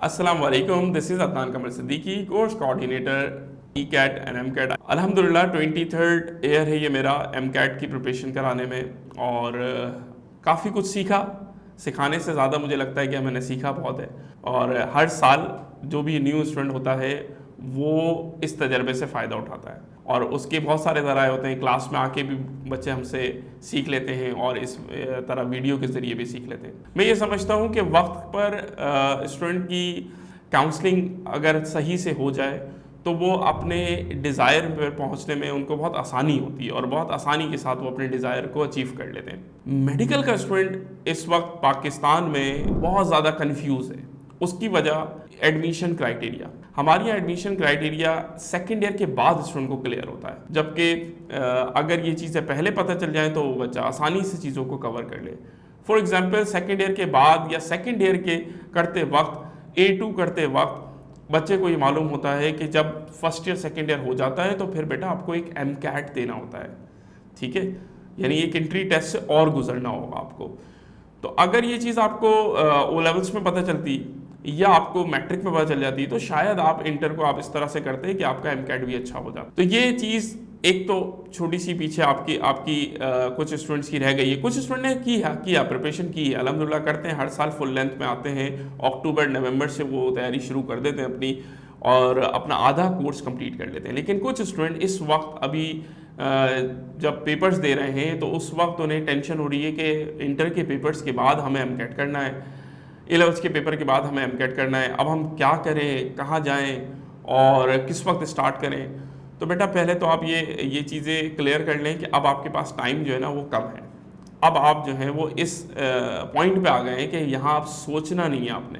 अस्सलाम वालेकुम, this is Adnan Qamar Siddiqui, course coordinator E CAT and M CAT. अल्हम्दुलिल्लाह 23rd ईयर है ये मेरा एम कैट की प्रिपरेशन कराने में और काफ़ी कुछ सीखा। सिखाने से ज़्यादा मुझे लगता है कि मैंने सीखा बहुत है। और हर साल जो भी न्यू स्टूडेंट होता है वो इस तजर्बे से फ़ायदा उठाता है और उसके बहुत सारे ज़राए होते हैं। क्लास में आके भी बच्चे हमसे सीख लेते हैं और इस तरह वीडियो के ज़रिए भी सीख लेते हैं। मैं ये समझता हूँ कि वक्त पर स्टूडेंट की काउंसलिंग अगर सही से हो जाए तो वो अपने डिज़ायर पर पहुंचने में उनको बहुत आसानी होती है और बहुत आसानी के साथ वो अपने डिज़ायर को अचीव कर लेते हैं। मेडिकल का स्टूडेंट इस वक्त पाकिस्तान में बहुत ज़्यादा कंफ्यूज है। उसकी वजह एडमिशन क्राइटेरिया। हमारे यहाँ एडमिशन क्राइटेरिया सेकेंड ईयर के बाद स्टूडेंट को क्लियर होता है, जबकि अगर ये चीज़ें पहले पता चल जाए तो वो बच्चा आसानी से चीज़ों को कवर कर ले। फॉर एग्जांपल सेकेंड ईयर के बाद या सेकेंड ईयर के करते वक्त A2 करते वक्त बच्चे को ये मालूम होता है कि जब फर्स्ट ईयर सेकेंड ईयर हो जाता है तो फिर बेटा आपको एक MCAT देना होता है, ठीक है, यानी एक एंट्री टेस्ट से और गुजरना होगा आपको। तो अगर ये चीज़ आपको ओ लेवल्स में पता चलती या आपको मैट्रिक में पता चल जाती तो शायद आप इंटर को आप इस तरह से करते कि आपका MCAT भी अच्छा हो जाता। तो ये चीज़ एक तो छोटी सी पीछे आपकी आपकी कुछ स्टूडेंट्स की रह गई है। कुछ स्टूडेंट ने किया प्रिपरेशन की है, अल्हम्दुलिल्लाह करते हैं, हर साल फुल लेंथ में आते हैं। अक्टूबर नवंबर से वो तैयारी शुरू कर देते हैं अपनी और अपना आधा कोर्स कंप्लीट कर लेते हैं। लेकिन कुछ स्टूडेंट इस वक्त अभी जब पेपर्स दे रहे हैं तो उस वक्त उन्हें टेंशन हो रही है कि इंटर के पेपर्स के बाद हमें MCAT करना है, A-levels के पेपर के बाद हमें MCAT करना है। अब हम क्या करें, कहाँ जाएं और किस वक्त स्टार्ट करें। तो बेटा पहले तो आप ये चीज़ें क्लियर कर लें कि अब आपके पास टाइम जो है ना वो कम है। अब आप जो है वो इस पॉइंट पे आ गए हैं कि यहाँ आप सोचना नहीं है आपने।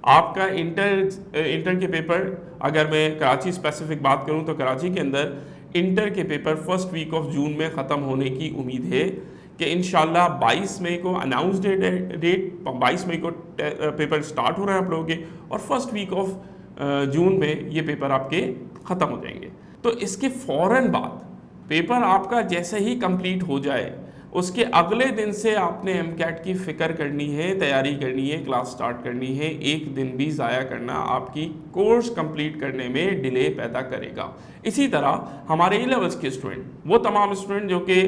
आपका इंटर के पेपर, अगर मैं कराची स्पेसिफिक बात करूँ तो कराची के अंदर इंटर के paper first week of June में ख़त्म होने की उम्मीद है कि इंशाल्लाह 22 मई को अनाउंस डेट 22 मई को पेपर स्टार्ट हो रहे हैं आप लोगों के और फर्स्ट वीक ऑफ जून में ये पेपर आपके ख़त्म हो जाएंगे। तो इसके फ़ौरन बाद पेपर आपका जैसे ही कंप्लीट हो जाए उसके अगले दिन से आपने MCAT की फ़िक्र करनी है, तैयारी करनी है, क्लास स्टार्ट करनी है। एक दिन भी ज़ाया करना आपकी कोर्स कंप्लीट करने में डिले पैदा करेगा। इसी तरह हमारे A-levels के स्टूडेंट, वो तमाम स्टूडेंट जो कि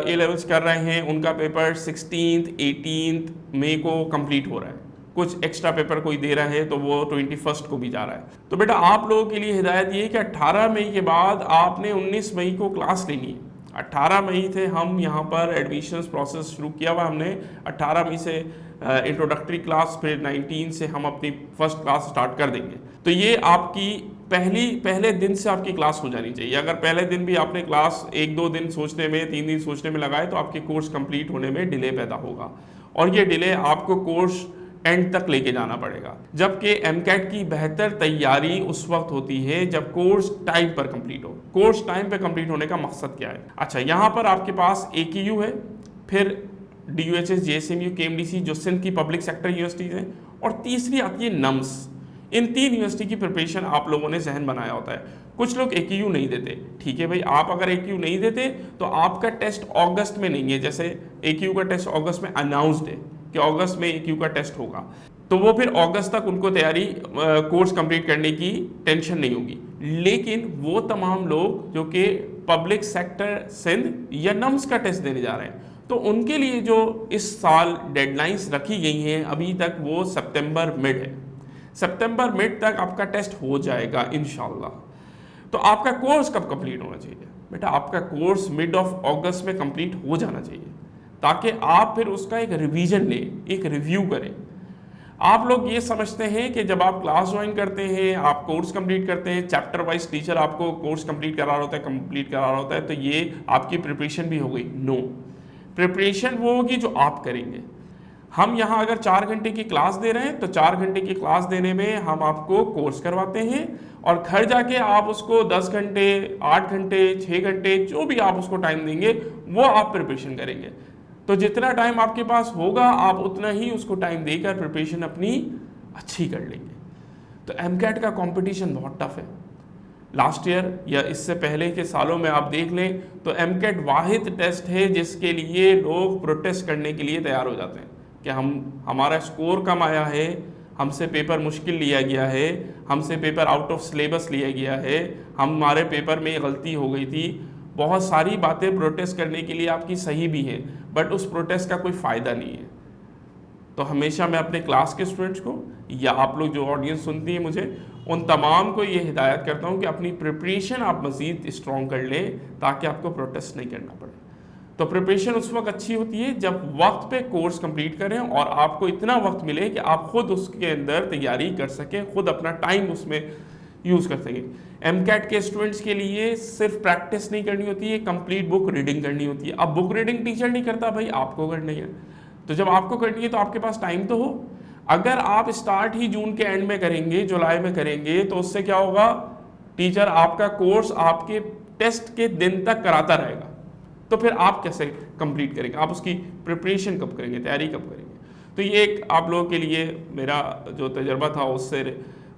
A-levels कर रहे हैं, उनका पेपर 16th 18th मई को कंप्लीट हो रहा है। कुछ एक्स्ट्रा पेपर कोई दे रहा है तो वो 21st को भी जा रहा है। तो बेटा आप लोगों के लिए हिदायत ये है कि 18 मई के बाद आपने 19 मई को क्लास लेनी है। 18 मई थे हम यहाँ पर एडमिशन्स प्रोसेस शुरू किया हुआ हमने। 18 मई से इंट्रोडक्टरी क्लास, फिर 19 से हम अपनी फर्स्ट क्लास स्टार्ट कर देंगे। तो ये आपकी पहले दिन से आपकी क्लास हो जानी चाहिए। अगर पहले दिन भी आपने क्लास 1-2 दिन सोचने में, 3 दिन सोचने में लगाए तो आपके कोर्स कंप्लीट होने में डिले पैदा होगा और ये डिले आपको कोर्स एंड तक लेके जाना पड़ेगा। जबकि MCAT की बेहतर तैयारी उस वक्त होती है जब कोर्स टाइम पर कंप्लीट हो। कोर्स टाइम पर कंप्लीट होने का मकसद क्या है? अच्छा, यहाँ पर आपके पास AQU है, फिर DUHS, JSMU, KMDC जो सिंध की पब्लिक सेक्टर यूनिवर्सिटीज़ हैं, और तीसरी आती है NUMS। इन 3 यूनिवर्सिटी की प्रिपरेशन आप लोगों ने जहन बनाया होता है। कुछ लोग AQU नहीं देते, ठीक है भाई, आप अगर AQU नहीं देते तो आपका टेस्ट अगस्त में नहीं है। जैसे AQU का टेस्ट अगस्त में अनाउंस्ड है कि अगस्त में AQU का टेस्ट होगा, तो वो फिर अगस्त तक उनको तैयारी कोर्स कंप्लीट करने की टेंशन नहीं होगी। लेकिन वो तमाम लोग जो कि पब्लिक सेक्टर सिंध या NUMS का टेस्ट देने जा रहे हैं तो उनके लिए जो इस साल डेडलाइंस रखी गई हैं अभी तक वो सितंबर मिड है। सितंबर मिड तक आपका टेस्ट हो जाएगा इंशाल्लाह। तो आपका कोर्स कब कंप्लीट होना चाहिए? बेटा आपका कोर्स मिड ऑफ अगस्त में कंप्लीट हो जाना चाहिए ताकि आप फिर उसका एक रिवीजन लें, एक रिव्यू करें। आप लोग ये समझते हैं कि जब आप क्लास ज्वाइन करते हैं, आप कोर्स कंप्लीट करते हैं, चैप्टर वाइज टीचर आपको कोर्स कंप्लीट करा रहा होता है तो ये आपकी प्रिपरेशन भी हो गई। नो, प्रिपरेशन वो होगी जो आप करेंगे। हम यहाँ अगर 4 घंटे की क्लास दे रहे हैं तो 4 घंटे की क्लास देने में हम आपको कोर्स करवाते हैं और घर जाके आप उसको 10 घंटे, 8 घंटे, 6 घंटे जो भी आप उसको टाइम देंगे वो आप प्रिपरेशन करेंगे। तो जितना टाइम आपके पास होगा आप उतना ही उसको टाइम देकर प्रिपरेशन अपनी अच्छी कर लेंगे। तो MCAT का कंपटीशन बहुत टफ है। लास्ट ईयर या इससे पहले के सालों में आप देख लें तो MCAT वाहिद टेस्ट है जिसके लिए लोग प्रोटेस्ट करने के लिए तैयार हो जाते हैं कि हमारा स्कोर कम आया है, हमसे पेपर मुश्किल लिया गया है, हमसे पेपर आउट ऑफ सिलेबस लिया गया है, हमारे पेपर में गलती हो गई थी, बहुत सारी बातें प्रोटेस्ट करने के लिए आपकी सही भी हैं, बट उस प्रोटेस्ट का कोई फ़ायदा नहीं है। तो हमेशा मैं अपने क्लास के स्टूडेंट्स को या आप लोग जो ऑडियंस सुनती है मुझे, उन तमाम को ये हिदायत करता हूँ कि अपनी प्रिपरेशन आप मज़ीद स्ट्रॉन्ग कर लें ताकि आपको प्रोटेस्ट नहीं करना पड़े। तो प्रिपरेशन उस वक्त अच्छी होती है जब वक्त पे कोर्स कंप्लीट करें और आपको इतना वक्त मिले कि आप खुद उसके अंदर तैयारी कर सकें, खुद अपना टाइम उसमें यूज़ कर सकें। एमकैट के स्टूडेंट्स के लिए सिर्फ प्रैक्टिस नहीं करनी होती है, कंप्लीट बुक रीडिंग करनी होती है। अब बुक रीडिंग टीचर नहीं करता भाई, आपको करनी है। तो जब आपको करनी है तो आपके पास टाइम तो हो। अगर आप स्टार्ट ही जून के एंड में करेंगे, जुलाई में करेंगे, तो उससे क्या होगा, टीचर आपका कोर्स आपके टेस्ट के दिन तक कराता रहेगा, तो फिर आप कैसे कंप्लीट करेंगे, आप उसकी प्रिपरेशन कब करेंगे, तैयारी कब करेंगे। तो ये एक आप लोगों के लिए मेरा जो तजर्बा था उससे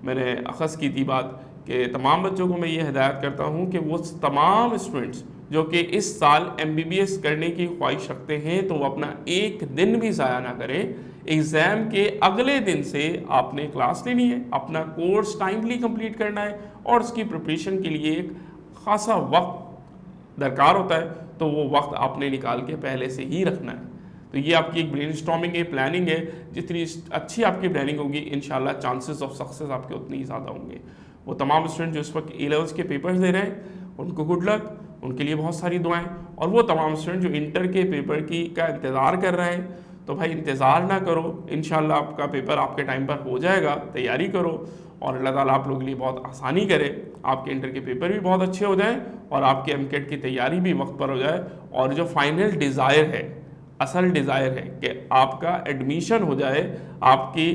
मैंने अखज़ की थी बात कि तमाम बच्चों को मैं ये हिदायत करता हूँ कि वो तमाम स्टूडेंट्स जो कि इस साल MBBS करने की ख्वाहिश रखते हैं तो वो अपना एक दिन भी ज़ाया ना करें। एग्ज़ाम के अगले दिन से आपने क्लास लेनी है, अपना कोर्स टाइमली कंप्लीट करना है और उसकी प्रिपरेशन के लिए एक ख़ासा वक्त दरकार होता है, तो वो वक्त आपने निकाल के पहले से ही रखना है। तो ये आपकी एक ब्रेनस्टॉर्मिंग है, प्लानिंग है। जितनी अच्छी आपकी प्लानिंग होगी इंशाल्लाह चांसेस ऑफ सक्सेस आपके उतने ही ज़्यादा होंगे। वो तमाम स्टूडेंट जो इस वक्त A-levels के पेपर्स दे रहे हैं उनको गुड लक, उनके लिए बहुत सारी दुआएं। और वो तमाम स्टूडेंट जो इंटर के पेपर का इंतज़ार कर रहे हैं, तो भाई इंतज़ार ना करो, इंशाल्लाह आपका पेपर आपके टाइम पर हो जाएगा। तैयारी करो और अल्लाह ताला आप लोगों के लिए बहुत आसानी करे, आपके इंटर के पेपर भी बहुत अच्छे हो जाएं और आपके एमकेट की तैयारी भी वक्त पर हो जाए। और जो फाइनल डिज़ायर है, असल डिज़ायर है कि आपका एडमिशन हो जाए आपकी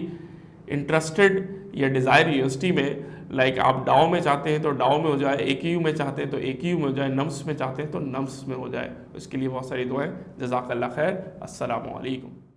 इंटरेस्टेड या डिज़ायर यूनिवर्सिटी में। लाइक आप डाओ में चाहते हैं तो डाओ में हो जाए, AKU में चाहते हैं तो AKU में हो जाए, नम्स में चाहते हैं तो नम्स में हो जाए। इसके लिए बहुत सारी दुआएं। जज़ाकल्लाह खैर। अस्सलामु अलैकुम।